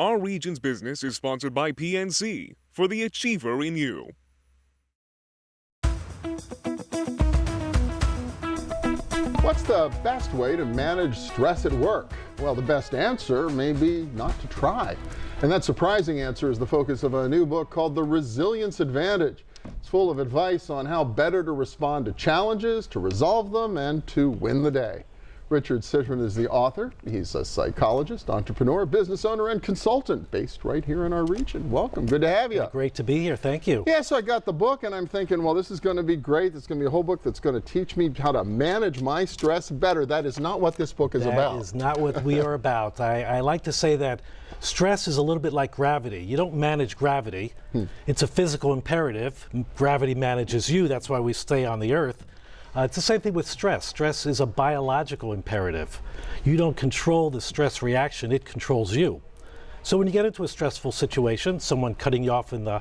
Our region's business is sponsored by PNC for the achiever in you. What's the best way to manage stress at work? Well, the best answer may be not to try. And that surprising answer is the focus of a new book called The Resilience Advantage. It's full of advice on how better to respond to challenges, to resolve them, and to win the day. Richard Citrin is the author. He's a psychologist, entrepreneur, business owner, and consultant based right here in our region. Welcome. Good to have you. Great to be here. Thank you. Yeah, so I got the book and I'm thinking, well, this is going to be great. It's going to be a whole book that's going to teach me how to manage my stress better. That is not what this book is about. That is not what we are about. I like to say that stress is a little bit like gravity. You don't manage gravity. It's a physical imperative. Gravity manages you. That's why we stay on the earth. It's the same thing with stress. Stress is a biological imperative. You don't control the stress reaction, it controls you. So when you get into a stressful situation, someone cutting you off in the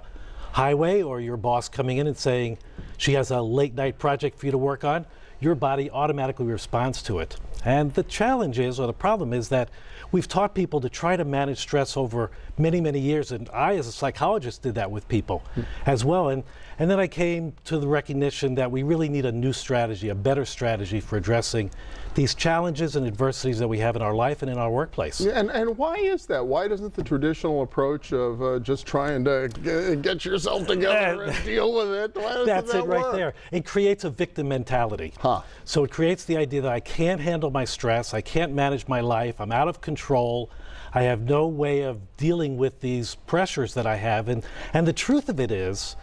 highway or your boss coming in and saying she has a late night project for you to work on, your body automatically responds to it. And the challenge is, or the problem is, that we've taught people to try to manage stress over many, many years, and I as a psychologist did that with people as well. And then I came to the recognition that we really need a new strategy, a better strategy for addressing these challenges and adversities that we have in our life and in our workplace. Yeah, and why is that? Why doesn't the traditional approach of just trying to get yourself together and deal with it, why doesn't That's that it right work? there. It creates a victim mentality. So it creates the idea that I can't handle my stress, I can't manage my life, I'm out of control, I have no way of dealing with these pressures that I have. And the truth of it is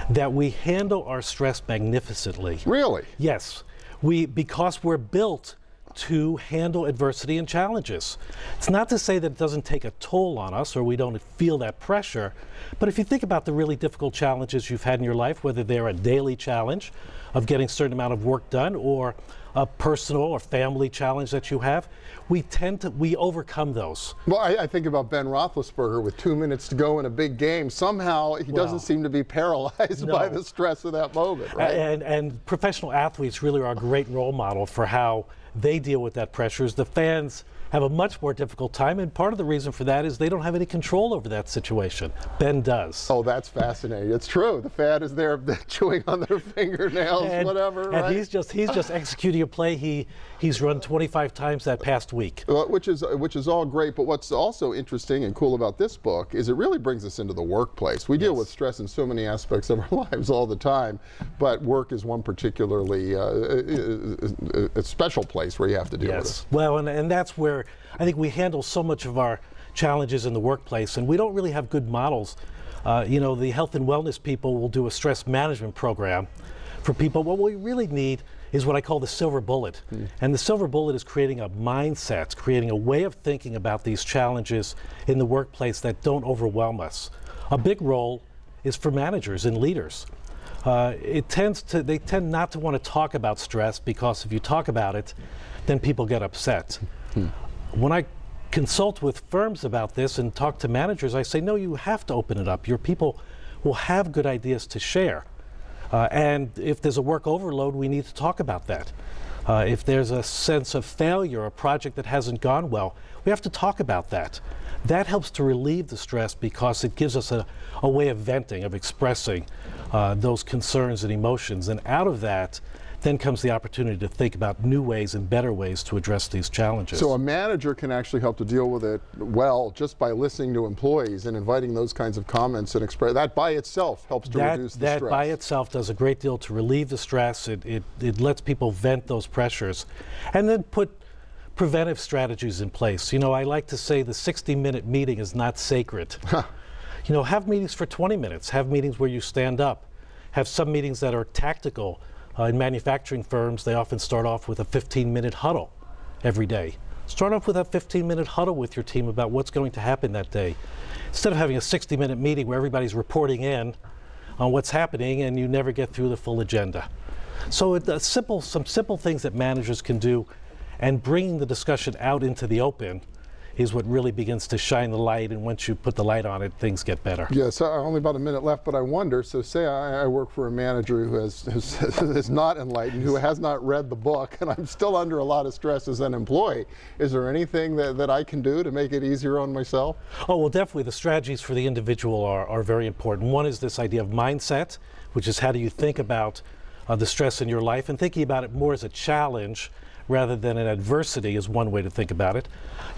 that we handle our stress magnificently. Really? Yes. Because we're built to handle adversity and challenges. It's not to say that it doesn't take a toll on us or we don't feel that pressure, but if you think about the really difficult challenges you've had in your life, whether they're a daily challenge of getting a certain amount of work done or a personal or family challenge that you have, we overcome those. Well, I think about Ben Roethlisberger with 2 minutes to go in a big game. Somehow he doesn't seem to be paralyzed by the stress of that moment, right? And professional athletes really are a great role model for how they deal with that pressure. The fans have a much more difficult time, and part of the reason for that is they don't have any control over that situation. Ben does. Oh, that's fascinating. It's true. The fan is there chewing on their fingernails, whatever. And right? he's just executing a play he's run 25 times that past week. Which is all great, but what's also interesting and cool about this book is it really brings us into the workplace. We deal with stress in so many aspects of our lives all the time, but work is one particularly a special place where you have to deal with it. Well, and that's where I think we handle so much of our challenges in the workplace, and we don't really have good models. The health and wellness people will do a stress management program for people. What we really need is what I call the silver bullet. And the silver bullet is creating a mindset, creating a way of thinking about these challenges in the workplace that don't overwhelm us. A big role is for managers and leaders. They tend not to want to talk about stress because if you talk about it, then people get upset. When I consult with firms about this and talk to managers, I say, no, you have to open it up. Your people will have good ideas to share. And if there's a work overload, we need to talk about that. If there's a sense of failure, a project that hasn't gone well, we have to talk about that. That helps to relieve the stress because it gives us a way of venting, of expressing those concerns and emotions. And out of that, then comes the opportunity to think about new ways and better ways to address these challenges. So a manager can actually help to deal with it well just by listening to employees and inviting those kinds of comments and express. That by itself helps to reduce the stress. That by itself does a great deal to relieve the stress. It lets people vent those pressures. And then put preventive strategies in place. I like to say the 60-minute meeting is not sacred. Have meetings for 20 minutes. Have meetings where you stand up. Have some meetings that are tactical. In manufacturing firms, they often start off with a 15-minute huddle every day. Start off with a 15-minute huddle with your team about what's going to happen that day. Instead of having a 60-minute meeting where everybody's reporting in on what's happening and you never get through the full agenda. So some simple things that managers can do, and bringing the discussion out into the open is what really begins to shine the light, and once you put the light on it, things get better. Yes, only about a minute left, but I wonder, so say I work for a manager who is not enlightened, who has not read the book, and I'm still under a lot of stress as an employee. Is there anything that I can do to make it easier on myself? Oh, well, definitely the strategies for the individual are very important. One is this idea of mindset, which is how do you think about the stress in your life, and thinking about it more as a challenge rather than an adversity is one way to think about it.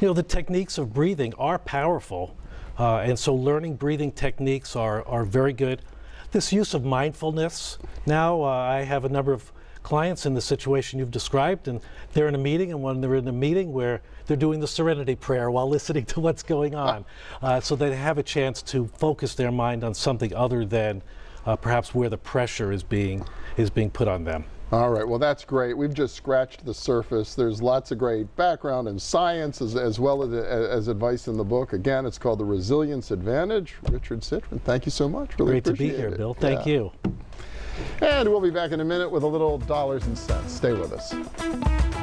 You know, the techniques of breathing are powerful, and so learning breathing techniques are very good. This use of mindfulness. Now I have a number of clients in the situation you've described, and they're in a meeting, and when they're in a meeting where they're doing the serenity prayer while listening to what's going on, so they have a chance to focus their mind on something other than perhaps where the pressure is being put on them. All right, well, that's great. We've just scratched the surface. There's lots of great background in science as well as advice in the book. Again, it's called The Resilience Advantage. Richard Citrin, thank you so much. Really Great to be appreciate here, it. Bill. Thank you. And we'll be back in a minute with a little dollars and cents. Stay with us.